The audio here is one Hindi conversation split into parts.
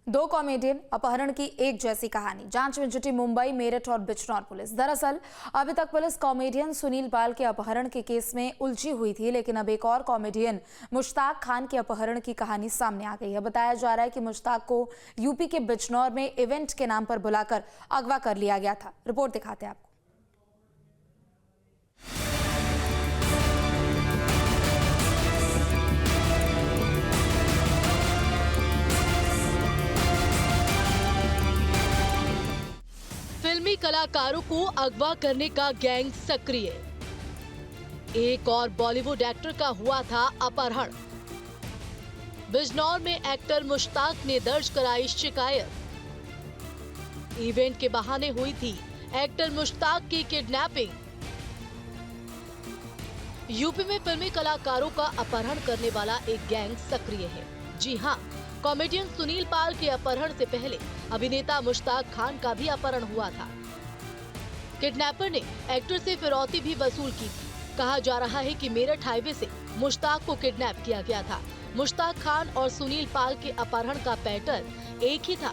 दो कॉमेडियन अपहरण की एक जैसी कहानी। जांच में जुटी मुंबई, मेरठ और बिजनौर पुलिस। दरअसल अभी तक पुलिस कॉमेडियन सुनील पाल के अपहरण के केस में उलझी हुई थी, लेकिन अब एक और कॉमेडियन मुश्ताक खान के अपहरण की कहानी सामने आ गई है। बताया जा रहा है कि मुश्ताक को यूपी के बिजनौर में इवेंट के नाम पर बुलाकर अगवा कर लिया गया था। रिपोर्ट दिखाते हैं आपको। फिल्मी कलाकारों को अगवा करने का गैंग सक्रिय। एक और बॉलीवुड एक्टर का हुआ था अपहरण। बिजनौर में एक्टर मुश्ताक ने दर्ज कराई शिकायत। इवेंट के बहाने हुई थी एक्टर मुश्ताक की किडनैपिंग। यूपी में फिल्मी कलाकारों का अपहरण करने वाला एक गैंग सक्रिय है। जी हां, कॉमेडियन सुनील पाल के अपहरण से पहले अभिनेता मुश्ताक खान का भी अपहरण हुआ था। किडनैपर ने एक्टर से फिरौती भी वसूल की थी। कहा जा रहा है कि मेरठ हाईवे से मुश्ताक को किडनैप किया गया था। मुश्ताक खान और सुनील पाल के अपहरण का पैटर्न एक ही था।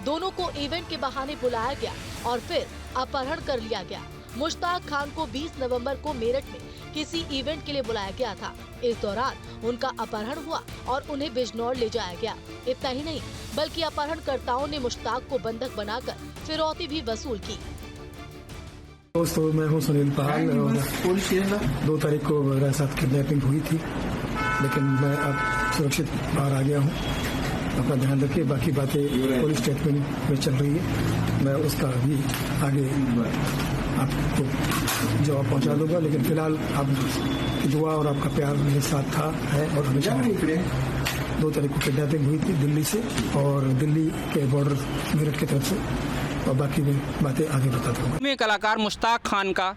दोनों को इवेंट के बहाने बुलाया गया और फिर अपहरण कर लिया गया। मुश्ताक खान को 20 नवंबर को मेरठ में किसी इवेंट के लिए बुलाया गया था। इस दौरान उनका अपहरण हुआ और उन्हें बिजनौर ले जाया गया। इतना ही नहीं, बल्कि अपहरणकर्ताओं ने मुश्ताक को बंधक बनाकर फिरौती भी वसूल की। दोस्तों, मैं हूं सुनील पाल और 2 तारीख को मेरे साथ किडनैपिंग हुई थी, लेकिन मैं अब सुरक्षित बाहर आ गया हूं। अपना ध्यान रखिए। बाकी बातें पुलिस स्टेटमेंट में चल रही है, मैं उसका भी आगे आपको जवाब पहुंचा दूंगा। लेकिन फिलहाल आप दुआ और आपका प्यार मेरे साथ था, है और हमेशा। 2 तारीख को किडनैपिंग हुई थी दिल्ली से, और दिल्ली के बॉर्डर मेरठ की तरफ से, और बाकी मैं बातें आगे बताता हूँ। फिल्मी कलाकार मुश्ताक खान का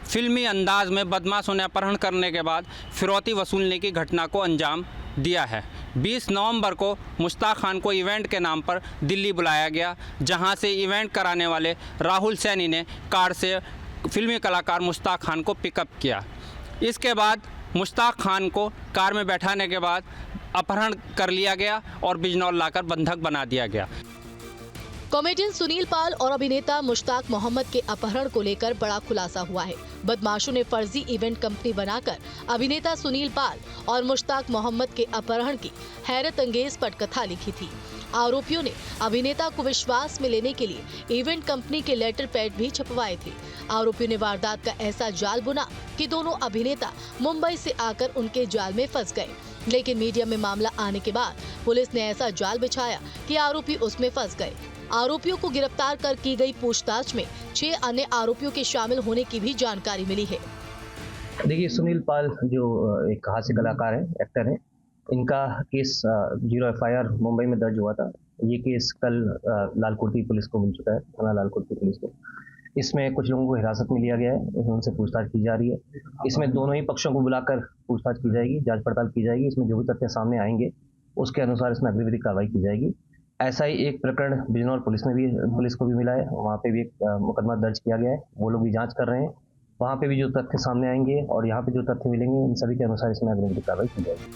फिल्मी अंदाज में बदमाशों ने अपहरण करने के बाद फिरौती वसूलने की घटना को अंजाम दिया है। 20 नवंबर को मुश्ताक खान को इवेंट के नाम पर दिल्ली बुलाया गया, जहां से इवेंट कराने वाले राहुल सैनी ने कार से फिल्मी कलाकार मुश्ताक खान को पिकअप किया। इसके बाद मुश्ताक खान को कार में बैठाने के बाद अपहरण कर लिया गया और बिजनौर लाकर बंधक बना दिया गया। कॉमेडियन सुनील पाल और अभिनेता मुश्ताक मोहम्मद के अपहरण को लेकर बड़ा खुलासा हुआ है। बदमाशों ने फर्जी इवेंट कंपनी बनाकर अभिनेता सुनील पाल और मुश्ताक मोहम्मद के अपहरण की हैरत अंगेज पटकथा लिखी थी। आरोपियों ने अभिनेता को विश्वास में लेने के लिए इवेंट कंपनी के लेटर पैड भी छपवाए थे। आरोपियों ने वारदात का ऐसा जाल बुना कि दोनों अभिनेता मुंबई से आकर उनके जाल में फंस गए। लेकिन मीडिया में मामला आने के बाद पुलिस ने ऐसा जाल बिछाया कि आरोपी उसमें फंस गए। आरोपियों को गिरफ्तार कर की गई पूछताछ में 6 अन्य आरोपियों के शामिल होने की भी जानकारी मिली है। देखिए, सुनील पाल जो एक हास्य कलाकार है, एक्टर है, इनका केस 0 FIR मुंबई में दर्ज हुआ था। ये केस कल लालकुर्ती पुलिस को मिल चुका है, थाना लालकुर्ती पुलिस को। इसमें कुछ लोगों को हिरासत में लिया गया है, उनसे पूछताछ की जा रही है। इसमें दोनों ही पक्षों को बुलाकर पूछताछ की जाएगी, जांच पड़ताल की जाएगी। इसमें जो भी तथ्य सामने आएंगे उसके अनुसार इसमें अगली विधिक कार्रवाई की जाएगी। ऐसा ही एक प्रकरण बिजनौर पुलिस को भी मिला है, वहाँ पे भी एक मुकदमा दर्ज किया गया है। वो लोग भी जांच कर रहे हैं। वहाँ पे भी जो तथ्य सामने आएंगे और यहाँ पे जो तथ्य मिलेंगे, इन सभी के अनुसार इसमें अगली विधिक कार्रवाई की जाएगी।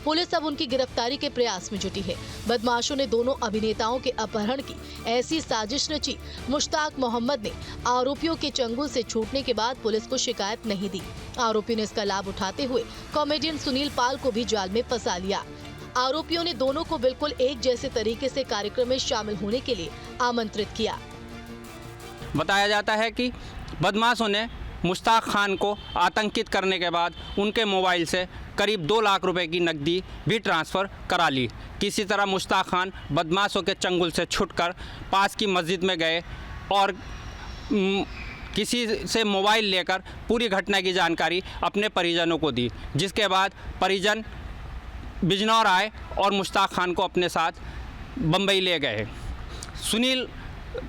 पुलिस अब उनकी गिरफ्तारी के प्रयास में जुटी है। बदमाशों ने दोनों अभिनेताओं के अपहरण की ऐसी साजिश रची। मुश्ताक मोहम्मद ने आरोपियों के चंगुल से छूटने के बाद पुलिस को शिकायत नहीं दी। आरोपियों ने इसका लाभ उठाते हुए कॉमेडियन सुनील पाल को भी जाल में फंसा लिया। आरोपियों ने दोनों को बिल्कुल एक जैसे तरीके से कार्यक्रम में शामिल होने के लिए आमंत्रित किया। बताया जाता है कि बदमाशों ने मुश्ताक खान को आतंकित करने के बाद उनके मोबाइल से करीब 2 लाख रुपए की नकदी भी ट्रांसफ़र करा ली। किसी तरह मुश्ताक खान बदमाशों के चंगुल से छुटकर पास की मस्जिद में गए और किसी से मोबाइल लेकर पूरी घटना की जानकारी अपने परिजनों को दी, जिसके बाद परिजन बिजनौर आए और मुश्ताक खान को अपने साथ बम्बई ले गए। सुनील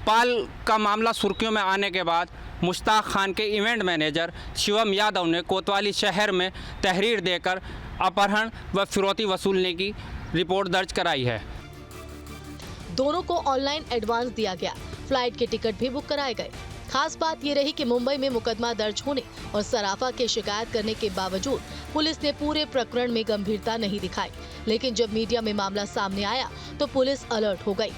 पाल का मामला सुर्खियों में आने के बाद मुश्ताक खान के इवेंट मैनेजर शिवम यादव ने कोतवाली शहर में तहरीर देकर अपहरण व फिरौती वसूलने की रिपोर्ट दर्ज कराई है। दोनों को ऑनलाइन एडवांस दिया गया, फ्लाइट के टिकट भी बुक कराए गए। खास बात ये रही कि मुंबई में मुकदमा दर्ज होने और सराफा की शिकायत करने के बावजूद पुलिस ने पूरे प्रकरण में गंभीरता नहीं दिखाई। लेकिन जब मीडिया में मामला सामने आया तो पुलिस अलर्ट हो गई।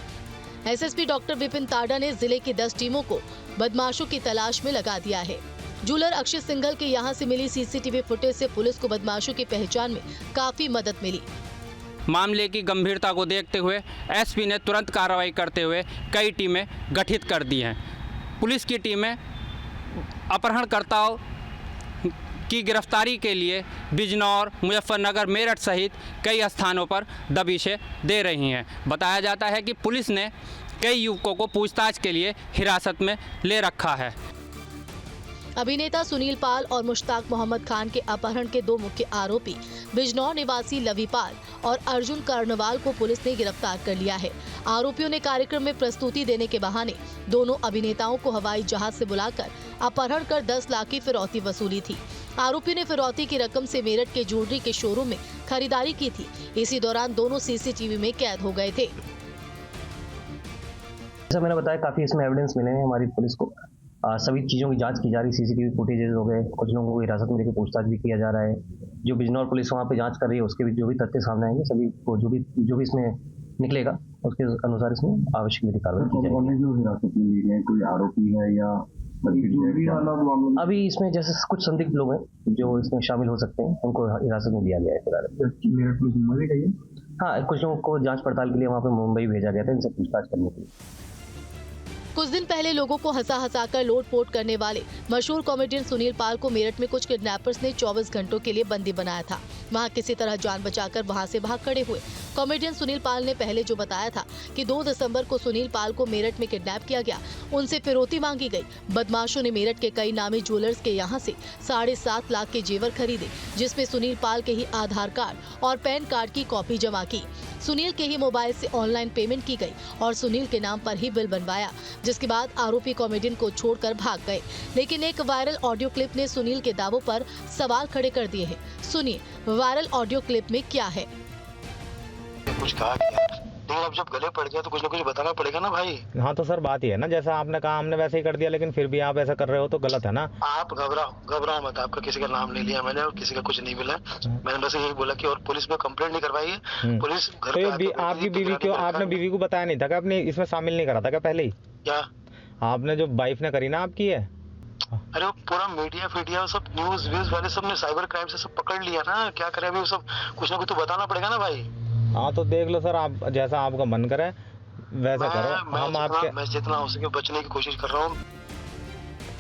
एसएसपी डॉक्टर विपिन ताडा ने जिले की 10 टीमों को बदमाशों की तलाश में लगा दिया है। जूलर अक्षय सिंघल के यहां से मिली सीसीटीवी फुटेज से पुलिस को बदमाशों की पहचान में काफी मदद मिली। मामले की गंभीरता को देखते हुए एसपी ने तुरंत कार्रवाई करते हुए कई टीमें गठित कर दी हैं। पुलिस की टीमें अपहरणकर्ताओं की गिरफ्तारी के लिए बिजनौर, मुजफ्फरनगर, मेरठ सहित कई स्थानों पर दबिशें दे रही हैं। बताया जाता है कि पुलिस ने कई युवकों को पूछताछ के लिए हिरासत में ले रखा है। अभिनेता सुनील पाल और मुश्ताक मोहम्मद खान के अपहरण के 2 मुख्य आरोपी बिजनौर निवासी लवी पाल और अर्जुन कर्णवाल को पुलिस ने गिरफ्तार कर लिया है। आरोपियों ने कार्यक्रम में प्रस्तुति देने के बहाने दोनों अभिनेताओं को हवाई जहाज से बुलाकर अपहरण कर 10 लाख की फिरौती वसूली थी। आरोपियों ने फिरौती की रकम से मेरठ के ज्वेलरी के शोरूम में खरीदारी की थी। इसी दौरान दोनों सीसीटीवी में कैद हो गए थे। जैसा मैंने बताया, काफी इसमें एविडेंस मिले हैं हमारी पुलिस को। सभी चीज़ों की जांच की जा रही, सीसीटीवी फुटेजेस हो गए, कुछ लोगों को हिरासत में लेकर पूछताछ भी किया जा रहा है। जो बिजनौर पुलिस वहाँ पे जांच कर रही है, उसके भी जो भी तथ्य सामने आएंगे, सभी को जो भी इसमें निकलेगा उसके अनुसार इसमें आवश्यक विधि कार्रवाई की जाएगी। जो हिरासत में लिए गए, कोई आरोपी है या अभी इसमें जैसे कुछ संदिग्ध लोग हैं जो इसमें शामिल हो सकते हैं, उनको हिरासत में लिया गया है फिलहाल। मेरठ पुलिस मुंबई गई है? हाँ, कुछ लोगों को जांच पड़ताल के लिए वहाँ पे मुंबई भेजा गया था, इनसे पूछताछ करने के लिए। कुछ दिन पहले लोगों को हंसा-हंसाकर लोट-पोट करने वाले मशहूर कॉमेडियन सुनील पाल को मेरठ में कुछ किडनैपर्स ने 24 घंटों के लिए बंदी बनाया था। वहां किसी तरह जान बचाकर वहां से भाग खड़े हुए कॉमेडियन सुनील पाल ने पहले जो बताया था कि 2 दिसंबर को सुनील पाल को मेरठ में किडनैप किया गया, उनसे फिरौती मांगी गई। बदमाशों ने मेरठ के कई नामी ज्वेलर्स के यहां से 7.5 लाख के जेवर खरीदे, जिसमें सुनील पाल के ही आधार कार्ड और पैन कार्ड की कॉपी जमा की। सुनील के ही मोबाइल से ऑनलाइन पेमेंट की गई और सुनील के नाम पर ही बिल बनवाया, जिसके बाद आरोपी कॉमेडियन को छोड़कर भाग गए। लेकिन एक वायरल ऑडियो क्लिप ने सुनील के दावों पर सवाल खड़े कर दिए हैं। सुनिए वायरल ऑडियो क्लिप में क्या है। कुछ कहा क्या, लेकिन अब जब गले पड़ गया तो कुछ ना कुछ बताना पड़ेगा ना भाई। हाँ तो सर बात ही है ना, जैसा आपने कहा हमने वैसे ही कर दिया, लेकिन फिर भी आप ऐसा कर रहे हो तो गलत है ना। आप घबराओ मत, आपका किसी का नाम नहीं लिया मैंने और किसी का कुछ नहीं मिला। मैंने बस यही बोला कि और पुलिस में कंप्लेंट नहीं करवाई है। पुलिस घर तो आपकी बीवी क्यों, आपने बीवी को बताया नहीं था कि आपने इसमें शामिल नहीं करा था क्या पहले ही? क्या आपने जो वाइफ ने करी ना आपकी है? अरे वो पूरा मीडिया सब न्यूज व्यूज वाले सब ने साइबर क्राइम से सब पकड़ लिया ना। क्या करें अभी, सब कुछ ना कुछ तो बताना पड़ेगा ना भाई। हाँ तो देख लो सर, आप जैसा आपका मन करे वैसा करो। हम आपके मैं जितना हो सके बचने की कोशिश कर रहा हूँ।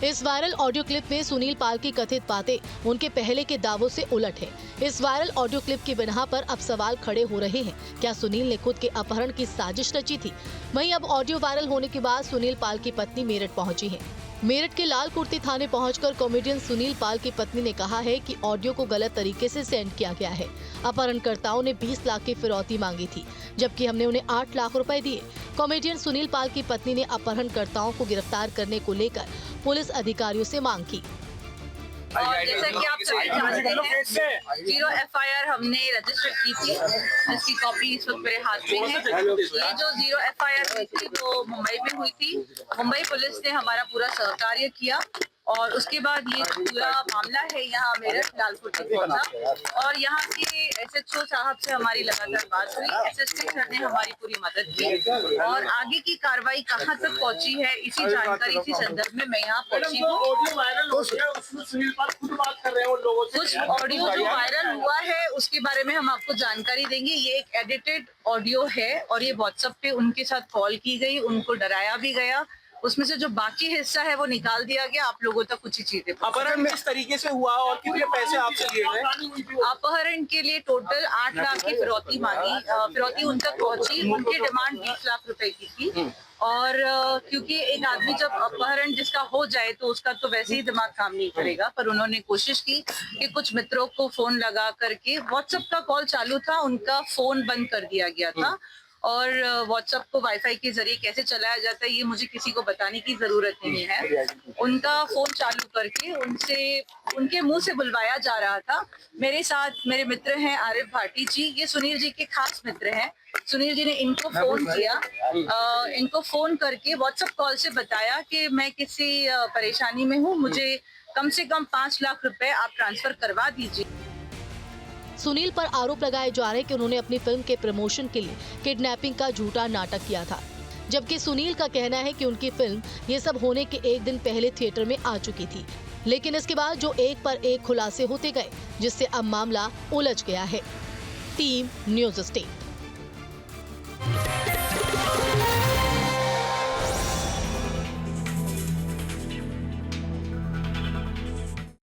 इस वायरल ऑडियो क्लिप में सुनील पाल की कथित बातें उनके पहले के दावों से उलट है। इस वायरल ऑडियो क्लिप की बिना पर अब सवाल खड़े हो रहे हैं, क्या सुनील ने खुद के अपहरण की साजिश रची थी? वहीं अब ऑडियो वायरल होने के बाद सुनील पाल की पत्नी मेरठ पहुंची है। मेरठ के लाल कुर्ती थाने पहुंचकर कॉमेडियन सुनील पाल की पत्नी ने कहा है कि ऑडियो को गलत तरीके से सेंड किया गया है। अपहरणकर्ताओं ने 20 लाख की फिरौती मांगी थी, जबकि हमने उन्हें 8 लाख रुपए दिए। कॉमेडियन सुनील पाल की पत्नी ने अपहरणकर्ताओं को गिरफ्तार करने को लेकर पुलिस अधिकारियों से मांग की। और जैसा कि आप सभी जानते हैं, 0 FIR हमने रजिस्टर की थी, जिसकी कॉपी इस वक्त मेरे हाथ में है। ये जो 0 FIR हुई थी वो मुंबई में हुई थी। मुंबई पुलिस ने हमारा पूरा सहकार्य किया और उसके बाद ये पूरा मामला है यहाँ मेरठ लालकुटी पहुंचा और यहाँ के SHO साहब से हमारी लगातार बात हुई। SSP सर ने हमारी पूरी मदद की और आगे की कार्रवाई कहाँ तक पहुंची है, इसी जानकारी, इसी संदर्भ में मैं यहाँ पहुंची हूँ। कुछ ऑडियो जो वायरल हुआ है उसके बारे में हम आपको जानकारी देंगे। ये एक एडिटेड ऑडियो है और ये व्हाट्सएप पे उनके साथ कॉल की गई, उनको डराया भी गया। उसमें से जो बाकी हिस्सा है वो निकाल दिया गया, आप लोगों तक कुछ ही चीजें। अपहरण किस तरीके से हुआ और कितने पैसे आपसे लिए गए? अपहरण के लिए टोटल 8 लाख की फिरौती मांगी। फिरौती उन तक पहुंची, उनकी डिमांड 20 लाख रुपए की थी। और क्योंकि एक आदमी जब अपहरण जिसका हो जाए तो उसका तो वैसे ही दिमाग काम नहीं करेगा, पर उन्होंने कोशिश की कि कुछ मित्रों को फोन लगा करके, व्हाट्सएप का कॉल चालू था, उनका फोन बंद कर दिया गया था और व्हाट्सएप को वाईफाई के जरिए कैसे चलाया जाता है ये मुझे किसी को बताने की जरूरत नहीं है। उनका फोन चालू करके उनसे उनके मुंह से बुलवाया जा रहा था। मेरे साथ मेरे मित्र हैं आरिफ भाटी जी, ये सुनील जी के खास मित्र हैं। सुनील जी ने इनको फोन किया, इनको फोन करके व्हाट्सएप कॉल से बताया कि मैं किसी परेशानी में हूँ, मुझे कम से कम 5 लाख रुपए आप ट्रांसफर करवा दीजिए। सुनील पर आरोप लगाए जा रहे हैं कि उन्होंने अपनी फिल्म के प्रमोशन के लिए किडनैपिंग का झूठा नाटक किया था, जबकि सुनील का कहना है कि उनकी फिल्म ये सब होने के एक दिन पहले थिएटर में आ चुकी थी, लेकिन इसके बाद जो एक पर एक खुलासे होते गए, जिससे अब मामला उलझ गया है। Team news state.